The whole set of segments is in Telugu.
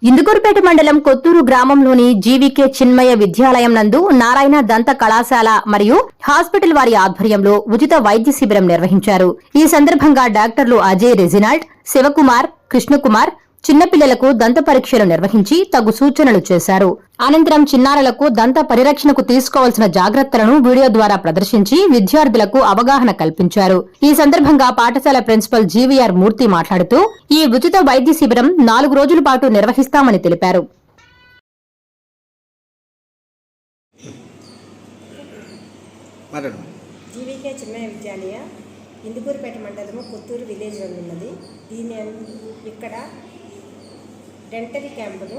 ఇందుకూరుపేట మండలం కొత్తూరు గ్రామంలోని జీవీకే చిన్మయ విద్యాలయం నందు నారాయణ దంత కళాశాల మరియు హాస్పిటల్ వారి ఆధ్వర్యంలో ఉచిత వైద్య శిబిరం నిర్వహించారు. ఈ సందర్భంగా డాక్టర్లు అజయ్ రెజినాల్డ్, శివకుమార్, కృష్ణకుమార్ చిన్నపిల్లలకు దంత పరీక్షలు నిర్వహించి తగు సూచనలు చేశారు. అనంతరం చిన్నారులకు దంత పరిరక్షణకు తీసుకోవాల్సిన జాగ్రత్తలను వీడియో ద్వారా ప్రదర్శించి విద్యార్థులకు అవగాహన కల్పించారు. ఈ సందర్భంగా పాఠశాల ప్రిన్సిపల్ జీవీఆర్ మూర్తి మాట్లాడుతూ ఈ ఉచిత వైద్య శిబిరం 4 రోజుల పాటు నిర్వహిస్తామని తెలిపారు. జీవీకే చిన్మయ విద్యాలయ ఇందుకూరుపేట మండలము కొత్తూరు విలేజ్ ఉన్నది. దీని ఇక్కడ డెంటల్ క్యాంపును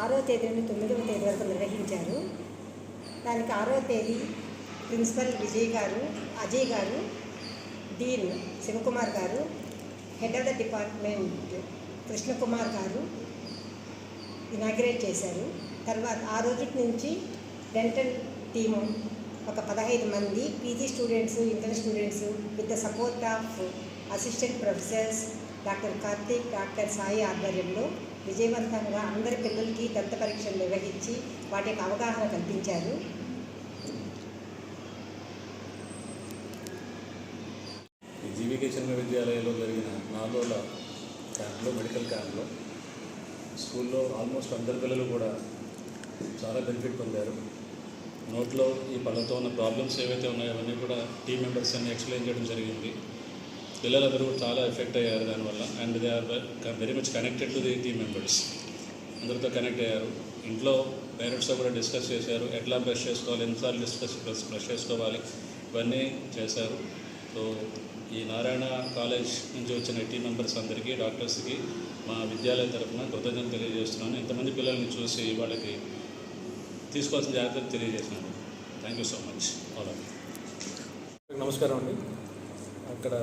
6వ తేదీ నుండి 9వ తేదీ వరకు నిర్వహించారు. దానికి 6వ తేదీ ప్రిన్సిపల్ అజయ్ గారు, డీన్ శివకుమార్ గారు, head of the department Krishna Kumar గారు ఇనాగ్రేట్ చేశారు. తర్వాత ఆ రోజు నుంచి డెంటల్ టీము ఒక 15 మంది PG students, inter students with the support of assistant professors doctor Karthik, doctor Sai ఆధ్వర్యంలో విజయవంతంగా అందరి పిల్లలకి దంత పరీక్షలు నిర్వహించి వాటికి అవగాహన కల్పించారు. జీవీకే చిన్మయ విద్యాలయంలో జరిగిన 4 రోజుల క్యాంప్లో, మెడికల్ క్యాంప్లో స్కూల్లో ఆల్మోస్ట్ అందరి పిల్లలు కూడా చాలా బెనిఫిట్ పొందారు. నోట్లో ఈ పళ్ళతో ఉన్న ప్రాబ్లమ్స్ ఏవైతే ఉన్నాయో అవన్నీ కూడా టీమ్ మెంబర్స్ అన్ని ఎక్స్ప్లెయిన్ చేయడం జరిగింది. పిల్లలందరూ చాలా ఎఫెక్ట్ అయ్యారు దానివల్ల. And they are very much connected to the team members. అందరితో కనెక్ట్ అయ్యారు. ఇంట్లో పేరెంట్స్తో కూడా డిస్కస్ చేశారు. ఎట్లా బ్రష్ చేసుకోవాలి, ఎన్నిసార్లు బ్రష్ చేసుకోవాలి, ఇవన్నీ చేశారు. సో ఈ నారాయణ కాలేజ్ నుంచి వచ్చిన టీమ్ మెంబర్స్ అందరికీ, డాక్టర్స్కి మా విద్యాలయం తరఫున కృతజ్ఞతలు తెలియజేస్తున్నాను. ఇంతమంది పిల్లల్ని చూసి వాళ్ళకి తీసుకోవాల్సిన జాగ్రత్తలు తెలియజేస్తున్నాను. Thank you so much all of you. నమస్కారం అండి. అక్కడ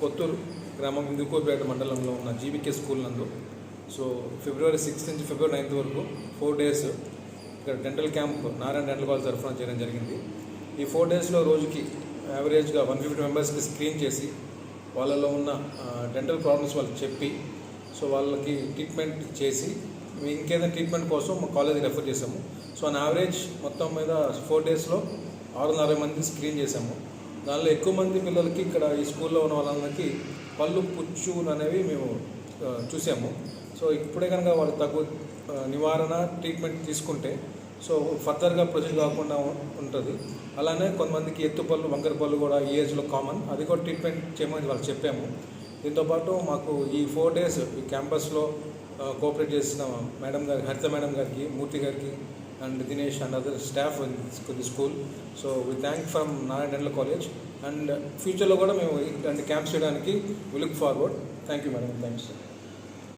కొత్తూరు గ్రామం ఇందుకూరుపేట మండలంలో ఉన్న జీవీకే స్కూల్ నందు ఫిబ్రవరి 6 నుంచి ఫిబ్రవరి 9 వరకు 4 days ఇక్కడ dental camp Narayana dental college తరఫున చేయడం జరిగింది. ఈ 4 daysలో రోజుకి యావరేజ్గా 150 మెంబర్స్కి స్క్రీన్ చేసి వాళ్ళలో ఉన్న డెంటల్ ప్రాబ్లమ్స్ వాళ్ళకి చెప్పి వాళ్ళకి ట్రీట్మెంట్ చేసి ఇంకేదైనా ట్రీట్మెంట్ కోసం మా కాలేజీకి రెఫర్ చేసాము. ఆన్ యావరేజ్ మొత్తం మీద 4 daysలో 660 మంది స్క్రీన్ చేసాము. దానిలో ఎక్కువ మంది పిల్లలకి ఇక్కడ ఈ స్కూల్లో ఉన్న వాళ్ళందరికీ పళ్ళు పుచ్చులు అనేవి మేము చూసాము. ఇప్పుడే కనుక వాళ్ళు తగు నివారణ ట్రీట్మెంట్ తీసుకుంటే ఫర్దర్గా ప్రొసీడ్ కాకుండా ఉంటుంది. అలానే కొంతమందికి ఎత్తుపళ్ళు, వంకర పళ్ళు కూడా ఈ ఏజ్లో కామన్, అది కూడా ట్రీట్మెంట్ చేయమని వాళ్ళు చెప్పాము. దీంతోపాటు మాకు ఈ 4 days ఈ క్యాంపస్లో కోఆపరేట్ చేసిన మేడం గారికి, హరిత మేడం గారికి, మూర్తి గారికి and Dinesh and other staff in the school. We thank from Narayana Dental College and future lo kuda memu camps cheyadaniki we look forward. Thank you madam. Thanks.